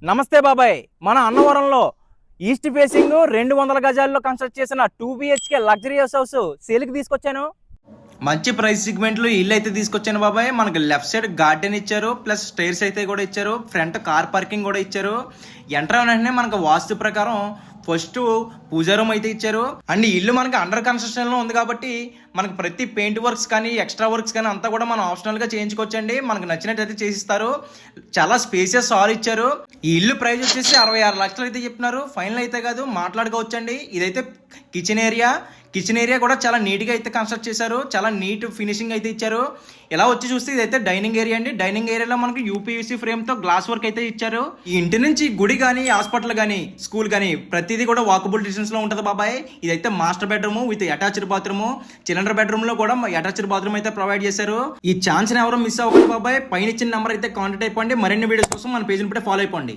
నమస్తే బాబాయ్. మన అన్నవరంలో ఈస్ట్ ఫేసింగ్ 200 గజాల్లో కన్స్ట్రక్ట్ చేసిన 2 BHK లగ్జరియస్ హౌస్ సేల్కి తీసుకొచ్చాను. మంచి ప్రైస్ సెగ్మెంట్ లో ఇల్లు అయితే తీసుకొచ్చాను బాబాయ్. మనకి లెఫ్ట్ సైడ్ గార్డెన్ ఇచ్చారు, ప్లస్ స్టైర్స్ అయితే కూడా ఇచ్చారు, ఫ్రంట్ కార్ పార్కింగ్ కూడా ఇచ్చారు. ఎంటర్ వెంటనే మనకు వాస్తు ప్రకారం ఫస్ట్ పూజా రూమ్ అయితే ఇచ్చారు. అండ్ ఇల్లు మనకి అండర్ కన్స్ట్రక్షన్ లో ఉంది కాబట్టి మనకి ప్రతి పెయింట్ వర్క్స్ కానీ ఎక్స్ట్రా వర్క్స్ కానీ అంతా కూడా మనం ఆప్షనల్ గా చేయించుకోవచ్చండి. మనకు నచ్చినట్టు చేసిస్తారు. చాలా స్పేసియస్ హాల్ ఇచ్చారు. ఈ ఇల్లు ప్రైస్ వచ్చేసి 66 లక్షలు అయితే చెప్తున్నారు. ఫైనల్ అయితే కాదు, మాట్లాడుకోవచ్చండి. ఇదైతే కిచెన్ ఏరియా కూడా చాలా నీట్ గా అయితే కన్స్ట్రక్ట్ చేశారు. చాలా నీట్ ఫినిషింగ్ అయితే ఇచ్చారు. ఇలా వచ్చి చూస్తే ఇదైతే డైనింగ్ ఏరియా అండి. డైనింగ్ ఏరియాలో మనకి యూపీవీసీ ఫ్రేమ్ తో గ్లాస్ వర్క్ అయితే ఇచ్చారు. ఈ ఇంటి నుంచి గుడి కానీ, హాస్పిటల్ కానీ, స్కూల్ కానీ ప్రతిదీ కూడా వాకబుల్ డిస్టెన్స్ లో ఉంటది బాబాయ్. ఇదైతే master bedroom with attached bathroom. Children bedroom లో కూడా అటాచ్డ్ బాత్రూమ్ అయితే ప్రొవైడ్ చేశారు. ఈ ఛాన్స్ ఎవరు మిస్ అవ్వకూడదు బాబాయ్. పైన ఇచ్చిన నెంబర్ అయితే కాంటాక్ట్ అయిపోండి. మరిన్ని వీడియోస్ కోసం మన పేజ్ ని ఫాలో అయిపోండి.